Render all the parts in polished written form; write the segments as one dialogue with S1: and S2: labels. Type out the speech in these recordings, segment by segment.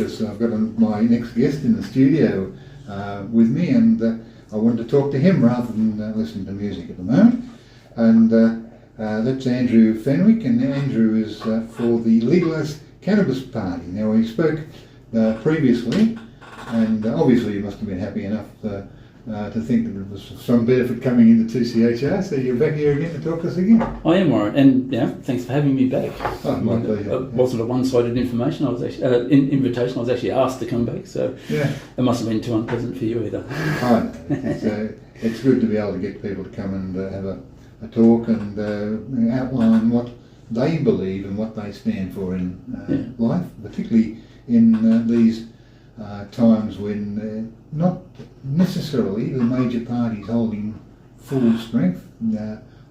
S1: because I've got my next guest in the studio with me, and I wanted to talk to him rather than listen to music at the moment. And that's Andrew Fenwick, and Andrew is for the Legalise Cannabis Party. Now, we spoke previously, and obviously you must have been happy enough to think that there was some benefit coming into 2CHR, so you're back here again to talk to us again.
S2: I am, Warren, and thanks for having me back.
S1: Oh, my pleasure.
S2: It wasn't a one-sided invitation. I was actually invitation. I was actually asked to come back, so it must have been too unpleasant for you either.
S1: I know. It's good to be able to get people to come and have a talk and outline what they believe and what they stand for in life, particularly in these times when not necessarily the major parties holding full strength.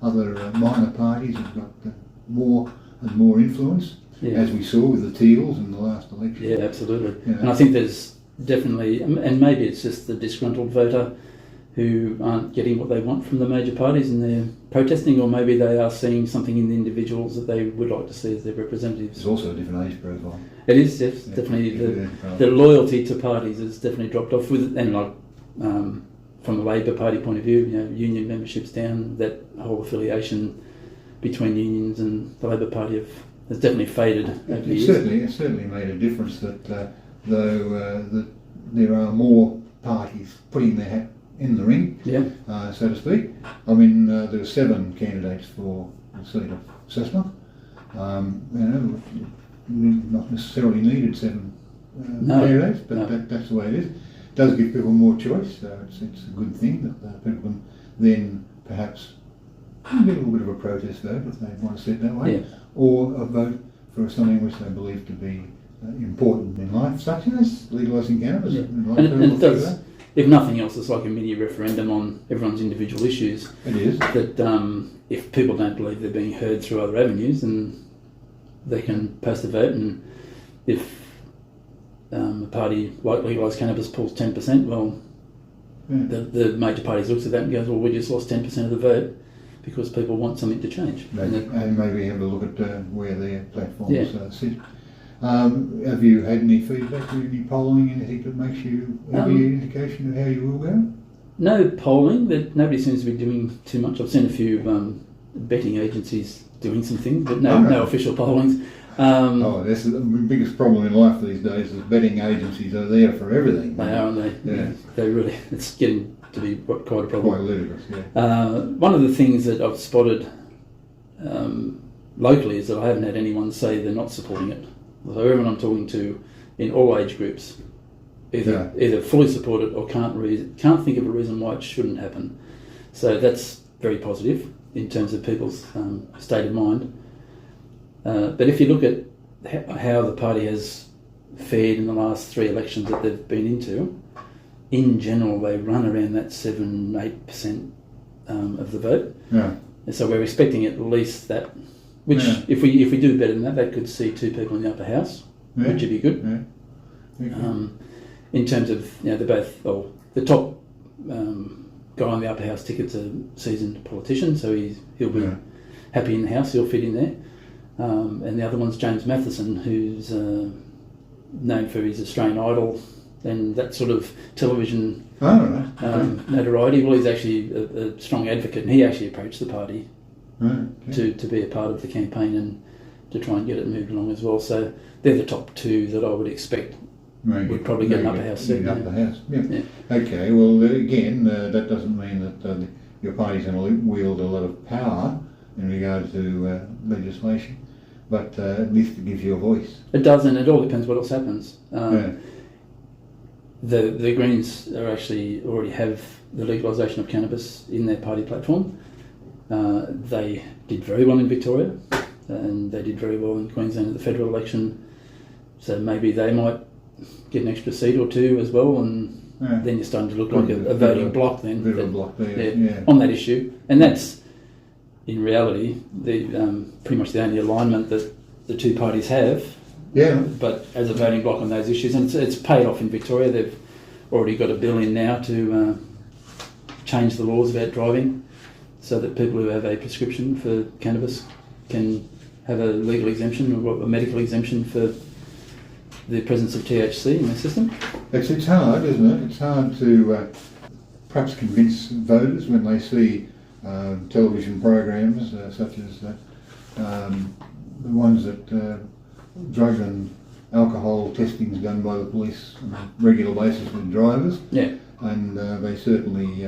S1: Other minor parties have got more and more influence, as we saw with the Teals in the last election.
S2: Yeah, absolutely. And I think there's definitely, and maybe it's just the disgruntled voter who aren't getting what they want from the major parties and they're protesting, or maybe they are seeing something in the individuals that they would like to see as their representatives.
S1: There's also a different age profile.
S2: It is, yes, definitely. The loyalty to parties has definitely dropped off with it, and like from the Labor Party point of view, union membership's down. That whole affiliation between unions and the Labor Party has definitely faded over the years.
S1: It certainly made a difference that though that there are more parties putting their hat in the ring, so to speak. I mean, there are 7 candidates for the seat of Cessnock. Not necessarily needed 7 candidates, but that's the way it is. It does give people more choice, so it's a good thing that people can then perhaps get a little bit of a protest vote if they want to see it that way, or a vote for something which they believe to be important in life, such as legalising cannabis.
S2: And it does. If nothing else, it's like a mini referendum on everyone's individual issues.
S1: It is.
S2: That if people don't believe they're being heard through other avenues, then they can post a vote, and if a party like Legalise Cannabis pulls 10%, well, the major parties looks at that and goes, well, we just lost 10% of the vote because people want something to change.
S1: And maybe have a look at where their platforms sit. Have you had any feedback, any polling, anything that makes you have any indication of how you will go? No
S2: polling, but nobody seems to be doing too much. I've seen a few betting agencies doing some things, but no official pollings.
S1: That's the biggest problem in life these days, is betting agencies are there for everything.
S2: They are, aren't they? Yeah. They really, it's getting to be quite a problem.
S1: Quite ludicrous,
S2: one of the things that I've spotted locally is that I haven't had anyone say they're not supporting it. So everyone I'm talking to in all age groups either fully support it or can't think of a reason why it shouldn't happen. So that's very positive in terms of people's state of mind. But if you look at how the party has fared in the last 3 elections that they've been into, in general they run around that 7-8% of the vote. And so we're expecting at least that. Which, if we do better than that, that could see 2 people in the upper house, which would be good. In terms of, they're both, the top guy on the upper house ticket's a seasoned politician, so he'll be happy in the house, he'll fit in there. And the other one's James Matheson, who's known for his Australian Idol and that sort of television notoriety. Well, he's actually a strong advocate, and he actually approached the party to be a part of the campaign and to try and get it moved along as well. So they're the top 2 that I would expect would probably get an upper house seat.
S1: Okay, well again, that doesn't mean that your party's going to wield a lot of power in regard to legislation, but at least it gives you a voice.
S2: It does, and it all depends what else happens. The Greens are actually already have the legalisation of cannabis in their party platform. They did very well in Victoria, and they did very well in Queensland at the federal election, so maybe they might get an extra seat or 2 as well, and then you're starting to look like a voting bloc then. On that issue, and that's in reality pretty much the only alignment that the 2 parties have. But as a voting bloc on those issues, and it's paid off in Victoria. They've already got a bill in now to change the laws about driving, so that people who have a prescription for cannabis can have a legal exemption or a medical exemption for the presence of THC in the system?
S1: It's hard, isn't it? It's hard to perhaps convince voters when they see television programs such as the ones that drug and alcohol testing is done by the police on a regular basis with drivers.
S2: Yeah.
S1: And they certainly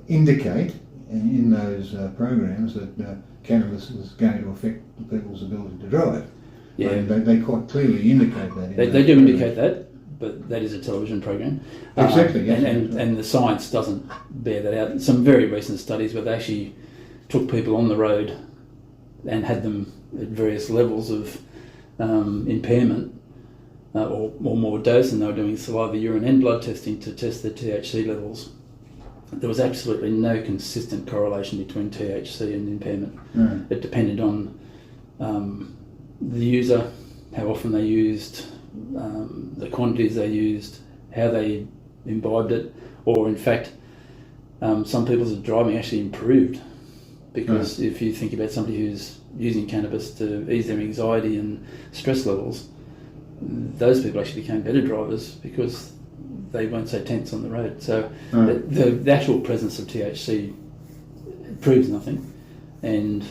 S1: indicate in those programs that cannabis is going to affect the people's ability to drive.
S2: Yeah.
S1: And they quite clearly indicate that.
S2: They do indicate that, but that is a television program.
S1: Exactly, yes.
S2: And the science doesn't bear that out. Some very recent studies where they actually took people on the road and had them at various levels of impairment or more dose, and they were doing saliva, urine and blood testing to test their THC levels. There was absolutely no consistent correlation between THC and impairment.
S1: Mm.
S2: It depended on the user, how often they used, the quantities they used, how they imbibed it, or in fact, some people's driving actually improved. Because if you think about somebody who's using cannabis to ease their anxiety and stress levels, those people actually became better drivers because they weren't so tense on the road. So the actual presence of THC proves nothing, and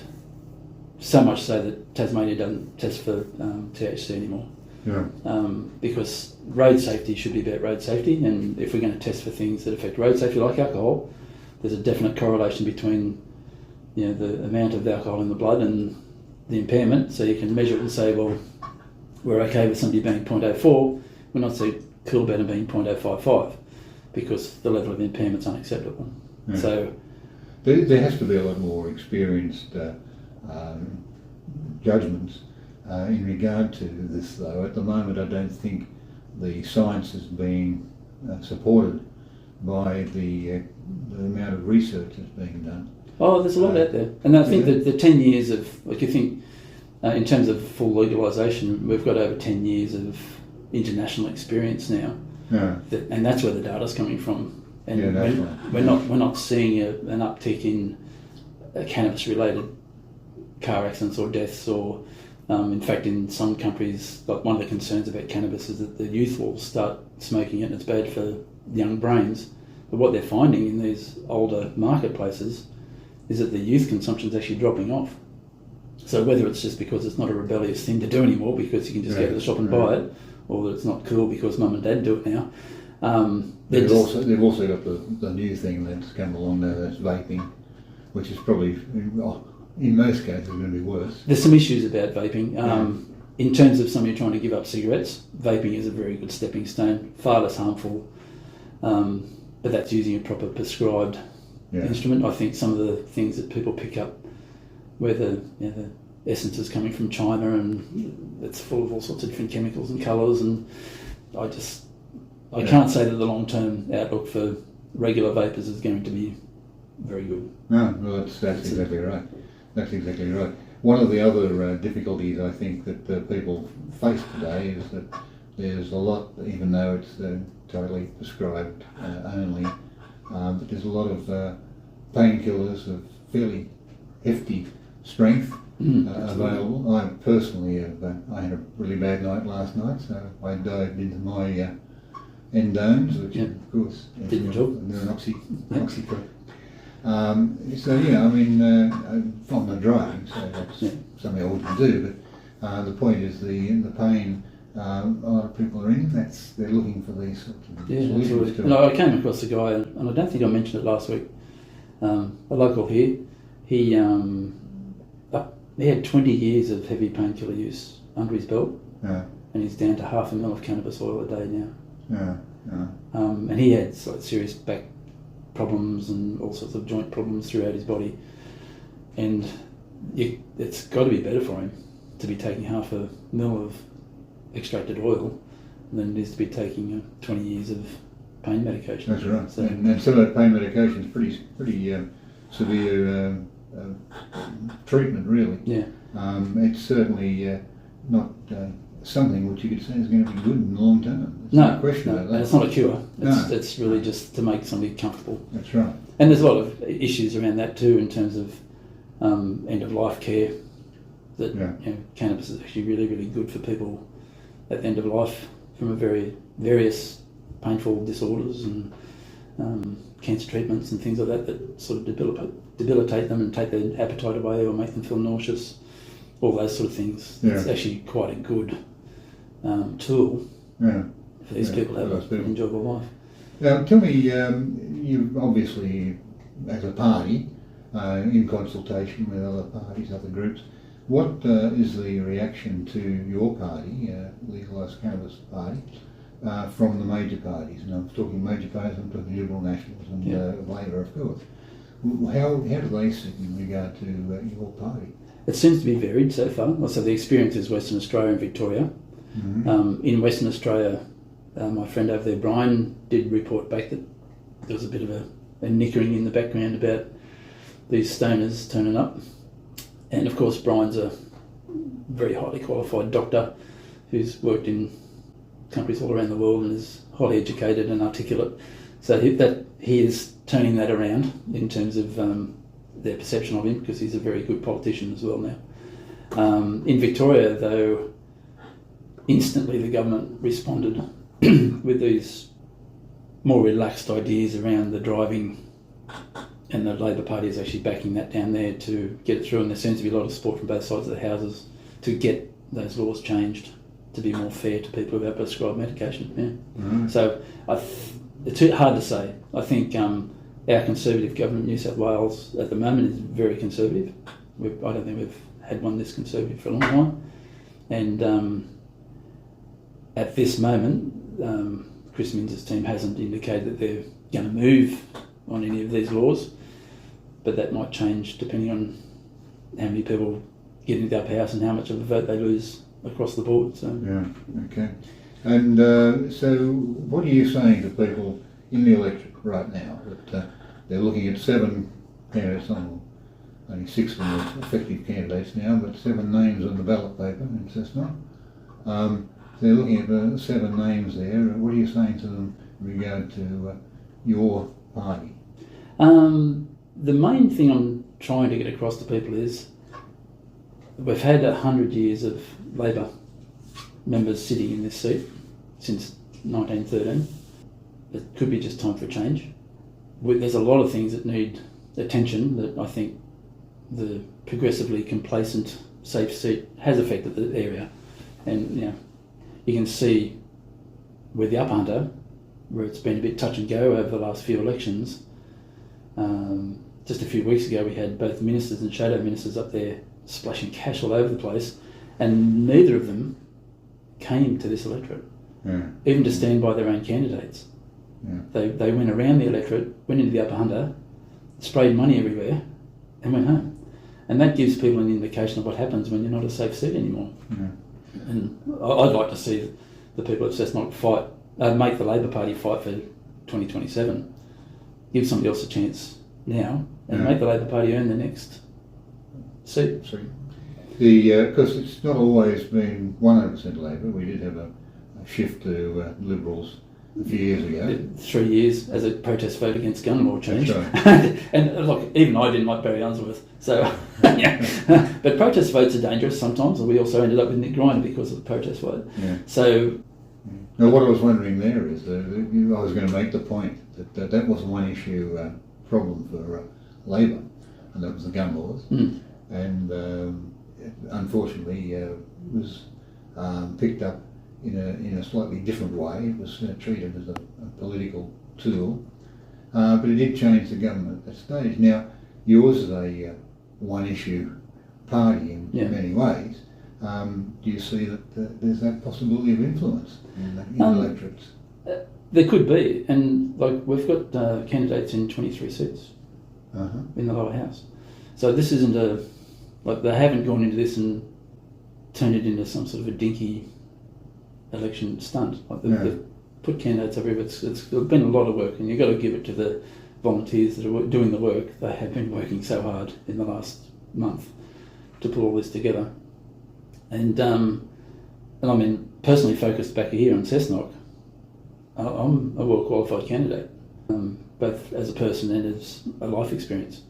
S2: so much so that Tasmania doesn't test for THC anymore.
S1: Yeah.
S2: Because road safety should be about road safety, and if we're going to test for things that affect road safety like alcohol, there's a definite correlation between the amount of alcohol in the blood and the impairment, so you can measure it and say, well, we're okay with somebody being 0.04, we're not so cool about them being 0.055 because the level of impairment's unacceptable.
S1: Yeah.
S2: So
S1: there has to be a lot more experienced judgments in regard to this, though. At the moment, I don't think the science is being supported by the amount of research that's being done.
S2: Oh, there's a lot out there. And I think that the 10 years of, like you think, in terms of full legalisation, we've got over 10 years of international experience now.
S1: Yeah.
S2: And that's where the data's coming from. And
S1: Yeah,
S2: we're not seeing an uptick in cannabis-related car accidents or deaths, or in fact in some countries, like one of the concerns about cannabis is that the youth will start smoking it and it's bad for young brains. But what they're finding in these older marketplaces is that the youth consumption is actually dropping off. So whether it's just because it's not a rebellious thing to do anymore because you can just go to the shop and buy it, or that it's not cool because mum and dad do it now.
S1: They've also got the new thing that's come along now, that's vaping, which is probably, in most cases, going to be worse.
S2: There's some issues about vaping. In terms of somebody trying to give up cigarettes, vaping is a very good stepping stone, far less harmful, but that's using a proper prescribed instrument. I think some of the things that people pick up, where the essence is coming from China and it's full of all sorts of different chemicals and colours, and I can't say that the long-term outlook for regular vapors is going to be very good.
S1: No, well, that's exactly right. That's exactly right. One of the other difficulties I think that people face today is that there's a lot, even though it's totally prescribed only, but there's a lot of painkillers of fairly hefty strength available. I personally I had a really bad night last night, so I dived into my endones, which of course they're an oxycodone. I'm not driving, so that's something I wouldn't do. But the point is the pain. A lot of people are in. They're looking for these sorts of solutions.
S2: No, I came across a guy, and I don't think I mentioned it last week. A local here, he had 20 years of heavy painkiller use under his belt, and he's down to 0.5 ml of cannabis oil a day now. And he had serious back problems and all sorts of joint problems throughout his body, and it's got to be better for him to be taking 0.5 ml of extracted oil than it is to be taking 20 years of pain medication.
S1: That's right.
S2: So,
S1: and some of that pain medication is pretty severe treatment, really.
S2: Yeah.
S1: It's certainly not something which you could say is going to be good in the long term.
S2: There's
S1: no question about that.
S2: It's not a cure. It's really just to make somebody comfortable.
S1: That's right.
S2: And there's a lot of issues around that too, in terms of end of life care. That cannabis is actually really, really good for people at the end of life from a various painful disorders and cancer treatments and things like that sort of debilitate them and take their appetite away or make them feel nauseous, all those sort of things.
S1: Yeah.
S2: It's actually quite a good tool for these people to have an enjoyable life.
S1: Tell me, you obviously, as a party, in consultation with other parties, other groups, what is the reaction to your party, Legalise Cannabis Party, from the major parties? And I'm talking major parties, I'm talking Liberal Nationals and Labor, of course. How do they sit in regard to your party?
S2: It seems to be varied so far. So the experience is Western Australia and Victoria. Mm-hmm. In Western Australia, my friend over there, Brian, did report back that there was a bit of a nickering in the background about these stoners turning up. And of course, Brian's a very highly qualified doctor who's worked in countries all around the world and is highly educated and articulate. So he is turning that around in terms of their perception of him, because he's a very good politician as well now. In Victoria, though, instantly the government responded with these more relaxed ideas around the driving, and the Labor Party is actually backing that down there to get it through, and there seems to be a lot of support from both sides of the houses to get those laws changed to be more fair to people who have prescribed medication. Yeah. Mm-hmm. So it's hard to say. I think our Conservative government in New South Wales at the moment is very conservative. I don't think we've had one this conservative for a long time. And at this moment, Chris Minns' team hasn't indicated that they're going to move on any of these laws, but that might change depending on how many people get into the upper house and how much of a vote they lose across the board. So.
S1: Yeah, okay. And so what are you saying to people in the electorate right now that they're looking at 7 candidates on, only 6 of them are effective candidates now, but 7 names on the ballot paper in Cessnock. They're looking at 7 names there. What are you saying to them in regard to your party?
S2: The main thing I'm trying to get across to people is we've had 100 years of Labor members sitting in this seat since 1913. It could be just time for a change. There's a lot of things that need attention that I think the progressively complacent safe seat has affected the area. And you can see with the Upper Hunter, where it's been a bit touch and go over the last few elections. Just a few weeks ago we had both ministers and shadow ministers up there splashing cash all over the place, and neither of them came to this electorate, even to stand by their own candidates. Yeah. They went around the electorate, went into the Upper Hunter, sprayed money everywhere, and went home. And that gives people an indication of what happens when you're not a safe seat anymore. Yeah. And I'd like to see the people at Cessnock make the Labor Party fight for 2027. Give somebody else a chance now, and make the Labor Party earn the next seat.
S1: Because it's not always been 100% Labor. We did have a shift to Liberals a few years ago. 3
S2: years as a protest vote against gun law change.
S1: That's right.
S2: And look, even I didn't like Barry Unsworth. So, but protest votes are dangerous sometimes, and we also ended up with Nick Greiner because of the protest vote. Yeah. So.
S1: Now, what I was wondering there is, I was going to make the point that was one issue problem for Labor, and that was the gun laws. And unfortunately, was picked up in a slightly different way. It was treated as a political tool, but it did change the government at that stage. Now, yours is a one-issue party in many ways. Do you see that there's that possibility of influence in electorates?
S2: There could be, and like we've got candidates in 23 seats in the lower house. So this isn't they haven't gone into this and turned it into some sort of a dinky election stunt. They've put candidates everywhere. It's been a lot of work, and you've got to give it to the volunteers that are doing the work. They have been working so hard in the last month to put all this together. And I mean, personally focused back here on Cessnock, I'm a well-qualified candidate, both as a person and as a life experience.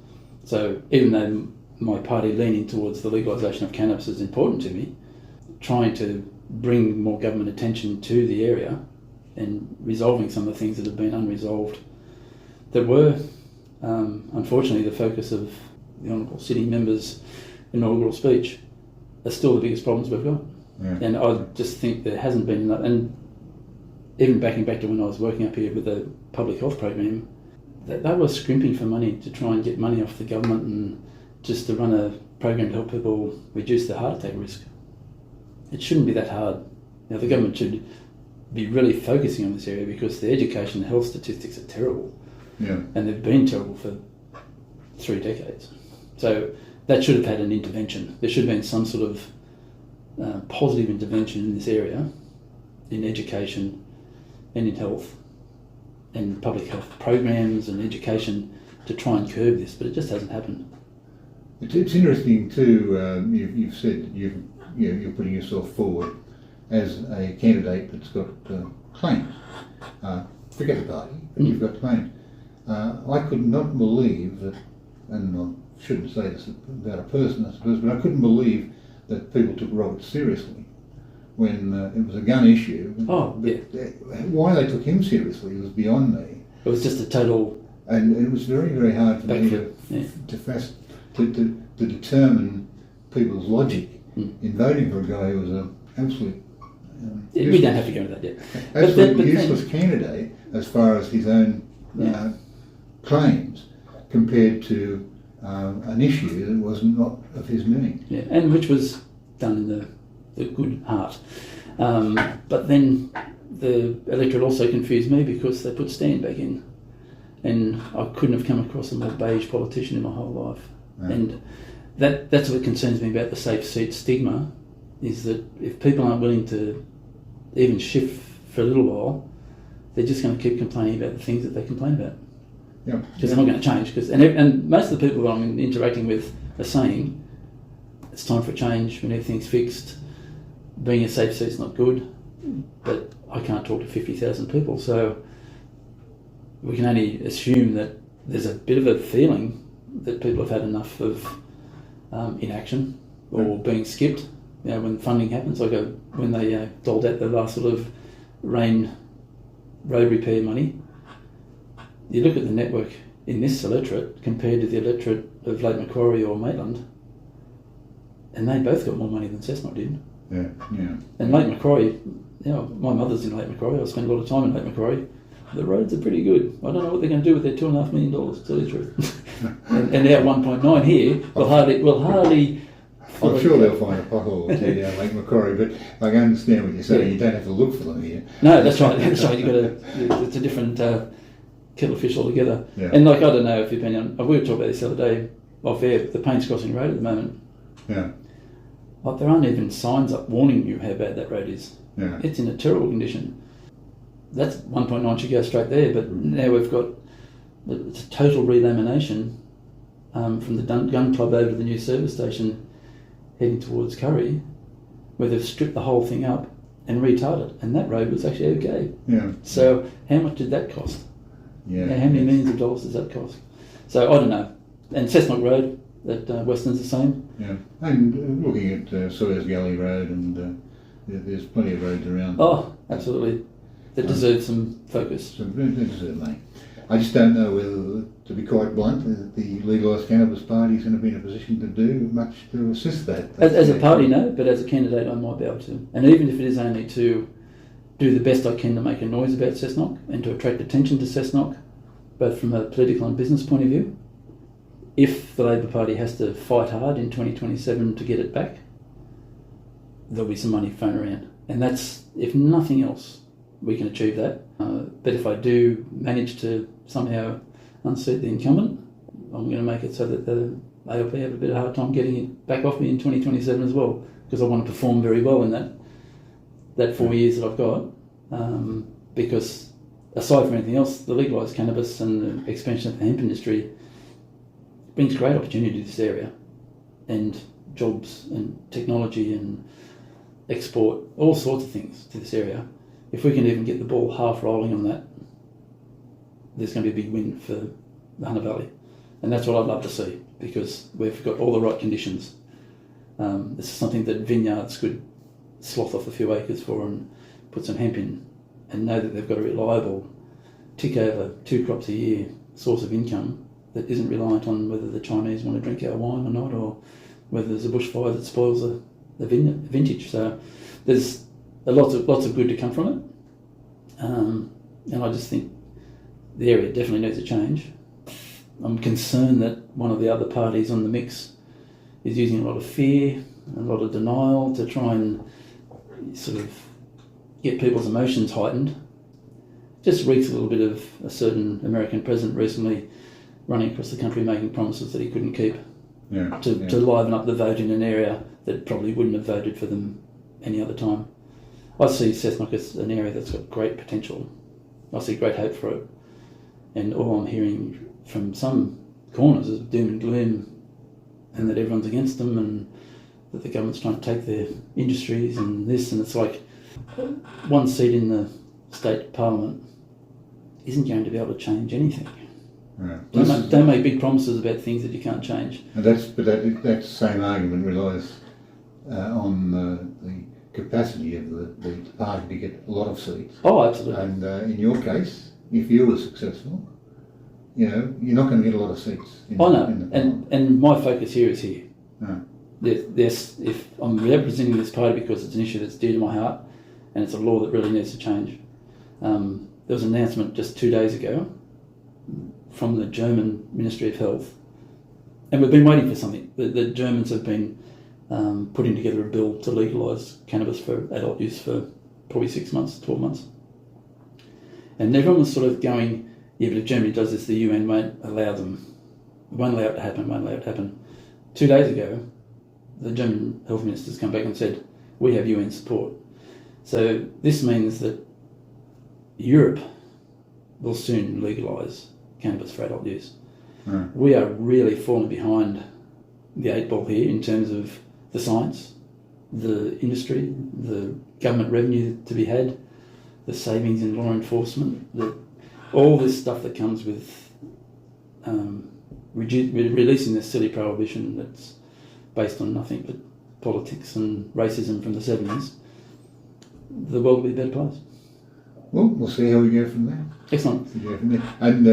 S2: So even though my party leaning towards the legalisation of cannabis is important to me, trying to bring more government attention to the area and resolving some of the things that have been unresolved that were, unfortunately, the focus of the Honourable Sitting Member's inaugural speech, are still the biggest problems we've got.
S1: Yeah.
S2: And I just think there hasn't been enough. And even backing back to when I was working up here with the public health program, they were scrimping for money to try and get money off the government and just to run a program to help people reduce their heart attack risk. It shouldn't be that hard. Now, the government should be really focusing on this area because the education and health statistics are terrible.
S1: Yeah.
S2: And they've been terrible for 3 decades. So that should have had an intervention. There should have been some sort of positive intervention in this area, in education and in health, and public health programs and education to try and curb this, but it just hasn't happened.
S1: It's interesting too. You've said you're putting yourself forward as a candidate that's got claims. Forget the party, but you've got claims. I could not believe that, and I shouldn't say this about a person, I suppose, but I couldn't believe that people took Robert seriously when it was a gun issue.
S2: Oh, yeah.
S1: Why they took him seriously was beyond me.
S2: It was just a total...
S1: And it was very, very hard for me to determine people's logic in voting for a guy who was an absolute
S2: we don't have to go into that yet.
S1: Absolute useless candidate as far as his own claims compared to an issue that was not of his doing.
S2: Yeah, and which was done in the good heart. But then the electorate also confused me because they put Stan back in. And I couldn't have come across a more beige politician in my whole life. Yeah. And that's what concerns me about the safe seat stigma, is that if people aren't willing to even shift for a little while, they're just going to keep complaining about the things that they complain about.
S1: Yeah.
S2: Because they're not going to change. And most of the people that I'm interacting with are saying, it's time for a change, when everything's fixed, being a safe seat's not good, but I can't talk to 50,000 people, so we can only assume that there's a bit of a feeling that people have had enough of inaction or being skipped. You know, when funding happens, like when they doled out the last sort of rain road repair money, you look at the network in this electorate compared to the electorate of Lake Macquarie or Maitland, and they both got more money than Cessnock did.
S1: Yeah, yeah.
S2: And Lake Macquarie, my mother's in Lake Macquarie, I spent a lot of time in Lake Macquarie. The roads are pretty good. I don't know what they're going to do with their $2.5 million, to tell you the truth. and our 1.9 here will hardly.
S1: I'm sure they'll find a pothole or two down Lake Macquarie, but I can understand what you're saying. Yeah. You don't have to look for them here.
S2: No, that's right. That's right. It's a different kettle of fish altogether. Yeah. And I don't know if you've been on. We were talking about this the other day off air. The Paynes Crossing Road at the moment.
S1: Yeah.
S2: Like there aren't even signs up warning you how bad that road is.
S1: Yeah.
S2: It's in a terrible condition. That's 1.9 should go straight there, but now we've got it's a total relamination from the gun club over to the new service station heading towards Curry, where they've stripped the whole thing up and retarred it, and that road was actually okay.
S1: Yeah.
S2: So how much did that cost?
S1: Yeah.
S2: How many millions of dollars does that cost? So I don't know. And Cessnock Road at Western's the same.
S1: Yeah. And looking at Sawyer's Gully Road, and there's plenty of roads around.
S2: Oh, absolutely. That deserves some focus.
S1: Certainly. I just don't know whether, to be quite blunt, the Legalise Cannabis Party is going to be in a position to do much to assist that.
S2: As a party, no, but as a candidate, I might be able to. And even if it is only to do the best I can to make a noise about Cessnock and to attract attention to Cessnock, both from a political and business point of view, if the Labor Party has to fight hard in 2027 to get it back, there'll be some money thrown around. And that's, if nothing else, we can achieve that. But if I do manage to somehow unseat the incumbent, I'm going to make it so that the ALP have a bit of a hard time getting it back off me in 2027 as well, because I want to perform very well in that 4 years that I've got. Because aside from anything else, the legalised cannabis and the expansion of the hemp industry brings great opportunity to this area, and jobs and technology and export, all sorts of things to this area. If we can even get the ball half rolling on that, there's going to be a big win for the Hunter Valley. And that's what I'd love to see, because we've got all the right conditions. This is something that vineyards could slough off a few acres for and put some hemp in, and know that they've got a reliable, tick over 2 crops a year source of income that isn't reliant on whether the Chinese want to drink our wine or not, or whether there's a bushfire that spoils the vintage. So there's lots of good to come from it, and I just think the area definitely needs a change. I'm concerned that one of the other parties on the mix is using a lot of fear, a lot of denial to try and sort of get people's emotions heightened. Just reeks a little bit of a certain American president recently running across the country making promises that he couldn't keep to liven up the vote in an area that probably wouldn't have voted for them any other time. I see Cessnock as an area that's got great potential. I see great hope for it. And all I'm hearing from some corners is doom and gloom, and that everyone's against them, and that the government's trying to take their industries and this, and it's like one seat in the state parliament isn't going to be able to change anything. Right. Don't make big promises about things that you can't change.
S1: And that same argument relies on the capacity of the party to get a lot of seats.
S2: Oh, absolutely.
S1: And in your case, if you were successful, you're not going to get a lot of seats.
S2: And my focus here is here.
S1: No.
S2: If I'm representing this party because it's an issue that's dear to my heart, and it's a law that really needs to change. There was an announcement just 2 days ago from the German Ministry of Health, and we've been waiting for something. The Germans have been putting together a bill to legalise cannabis for adult use for probably 6 months, 12 months. And everyone was sort of going, yeah, but if Germany does this, the UN won't allow them. Won't allow it to happen. 2 days ago, the German health minister's come back and said, we have UN support. So this means that Europe will soon legalise cannabis for adult use.
S1: Mm.
S2: We are really falling behind the 8 ball here in terms of the science, the industry, the government revenue to be had, the savings in law enforcement, all this stuff that comes with releasing this silly prohibition that's based on nothing but politics and racism from the 70s. The world will be a better place.
S1: Well, we'll see how we go from there.
S2: Excellent.
S1: And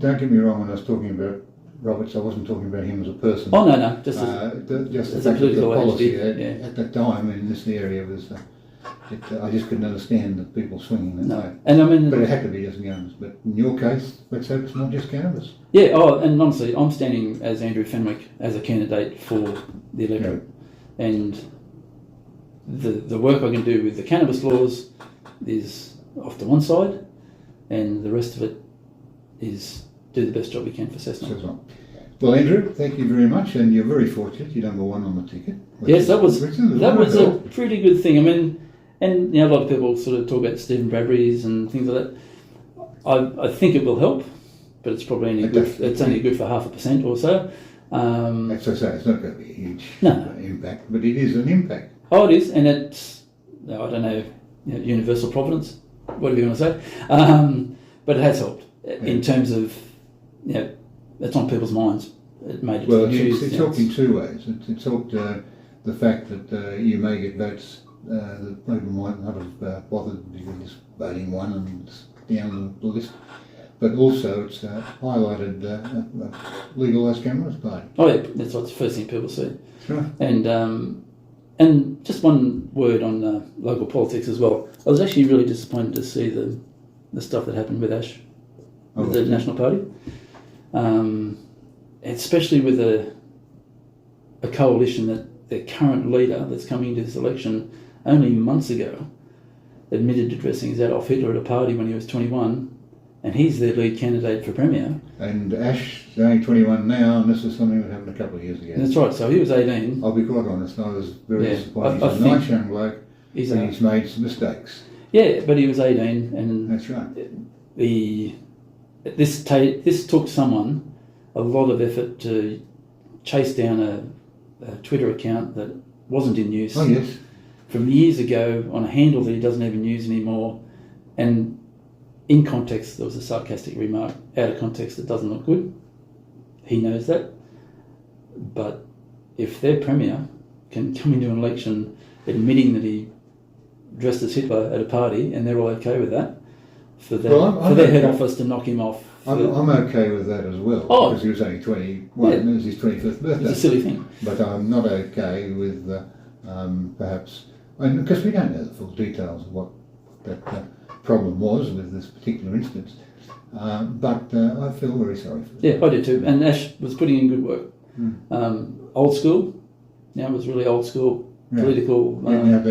S1: don't get me wrong, when I was talking about Roberts, I wasn't talking about him as a person.
S2: Oh, no, just
S1: the
S2: as
S1: fact that the policy
S2: yeah.
S1: at that time in this area was, I just couldn't understand the people swinging that way.
S2: And I mean,
S1: but it had to be just cannabis. But in your case, let's hope it's not just cannabis.
S2: Yeah. Oh, and honestly, I'm standing as Andrew Fenwick as a candidate for the electorate, and the work I can do with the cannabis laws is off to one side, and the rest of it is do the best job we can for Cessnock.
S1: Well, Andrew, thank you very much, and you're very fortunate. You're number one on the ticket.
S2: Yes, that was a pretty good thing. I mean, and a lot of people sort of talk about Stephen Bradbury's and things like that. I think it will help, but it's probably only good. It's only good for 0.5% or so.
S1: That's what I say. It's not going to be a huge impact, but it is an impact.
S2: Oh, it is, and it's I don't know, universal providence, whatever you want to say. But it has helped in terms of it's on people's minds. It made it
S1: well,
S2: news.
S1: It's helped in 2 ways. It's helped the fact that you may get votes that people might not have bothered because it's voting one and it's down the list. But also it's highlighted Legalise Cannabis Party.
S2: Oh yeah, that's what's the first thing people see.
S1: Sure.
S2: And just one word on local politics as well. I was actually really disappointed to see the stuff that happened with Ash, with the National Party. Especially with a coalition that their current leader that's coming into this election only months ago admitted to dressing as Adolf Hitler at a party when he was 21, and he's their lead candidate for Premier. And
S1: Ash is only 21 now, and this is something that happened a couple of years ago.
S2: That's right, so he was 18.
S1: I'll be quite honest, I was very disappointed. He's a nice young bloke, and he's made some mistakes.
S2: Yeah, but he was 18, and
S1: that's right.
S2: This took someone a lot of effort to chase down a Twitter account that wasn't in use from years ago on a handle that he doesn't even use anymore, and in context there was a sarcastic remark. Out of context it doesn't look good. He knows that, but if their Premier can come into an election admitting that he dressed as Hitler at a party, and they're all okay with that for their,
S1: Well, I'm
S2: for their head
S1: okay.
S2: office to knock him off.
S1: I'm okay with that as well,
S2: Oh.
S1: because he was only 21, it was his 25th birthday.
S2: It's a silly thing.
S1: But I'm not okay with perhaps, because we don't know the full details of what that problem was with this particular instance. But I feel very sorry for
S2: Yeah, I do too. And Ash was putting in good work. Old school. Now it was really old school political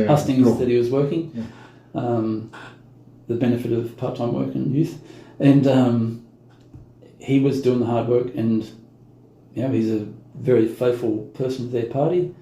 S2: hustings that he was working.
S1: Yeah.
S2: The benefit of part-time work and youth. And he was doing the hard work, and he's a very faithful person to their party.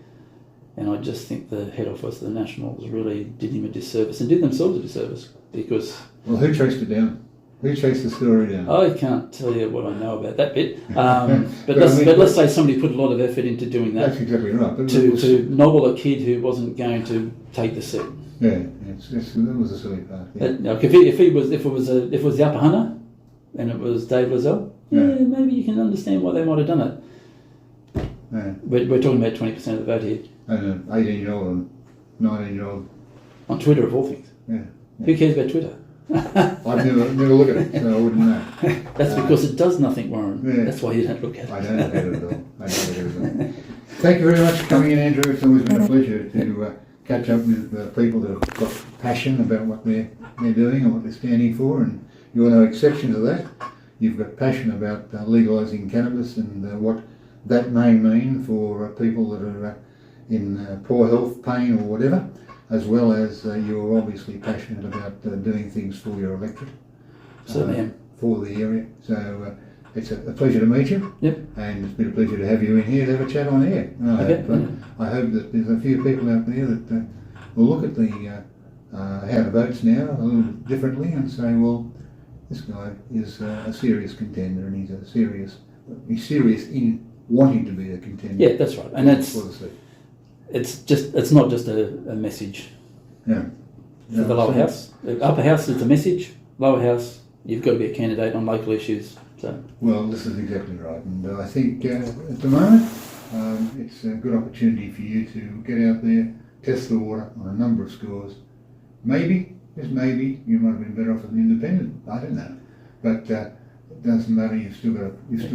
S2: And I just think the head office of the Nationals really did him a disservice and did themselves a disservice, because...
S1: Well, who chased it down? Who chased the story down?
S2: I can't tell you what I know about that bit. But let's say somebody put a lot of effort into doing that.
S1: That's exactly right.
S2: To nobble a kid who wasn't going to take the seat.
S1: Yeah, that was a silly part. Yeah.
S2: Like if it was the upper hunter, and it was Dave Lozelle, maybe you can understand why they might have done it.
S1: Yeah.
S2: We're talking about 20% of the vote here.
S1: And an 18-year-old and 19-year-old.
S2: On Twitter, of all things.
S1: Yeah.
S2: Who cares about Twitter?
S1: I've never looked at it, so I wouldn't know.
S2: That's because it does nothing, Warren.
S1: Yeah.
S2: That's why you don't look at it.
S1: I don't look at it at all. Thank you very much for coming in, Andrew. It's always been a pleasure to catch up with people that have got passion about what they're doing and what they're standing for, and you're no exception to that. You've got passion about legalising cannabis and what that may mean for people that are in poor health, pain or whatever, as well as you're obviously passionate about doing things for your electorate.
S2: Certainly am.
S1: For the area. So it's a pleasure to meet you. Yep. And it's been a pleasure to have you in here to have a chat on air. I hope that there's a few people out there that will look at the how to votes now a little bit differently and say, well, this guy is a serious contender, and he's serious in wanting to be a contender.
S2: Yeah, that's right. And it's not just a message.
S1: Yeah.
S2: For the lower house. The upper house is a message. Lower house, you've got to be a candidate on local issues. So.
S1: Well, this is exactly right, and I think at the moment it's a good opportunity for you to get out there, test the water on a number of scores. Maybe, just maybe, you might have been better off as an independent. I don't know, but it doesn't matter. You've still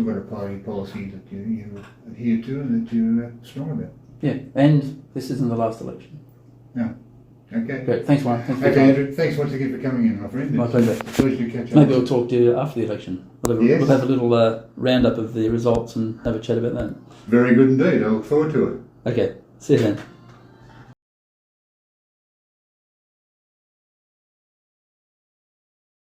S1: got a party policy that you adhere to and that you're strong about. Yeah, and this isn't the last election. No. Okay. Great. Thanks, Warren. Thanks for your time. Andrew. Thanks once again for coming in, my friend. My pleasure. It's a pleasure to catch up. Maybe we'll talk to you after the election. We'll have a little roundup of the results and have a chat about that. Very good indeed. I look forward to it. Okay. See you then.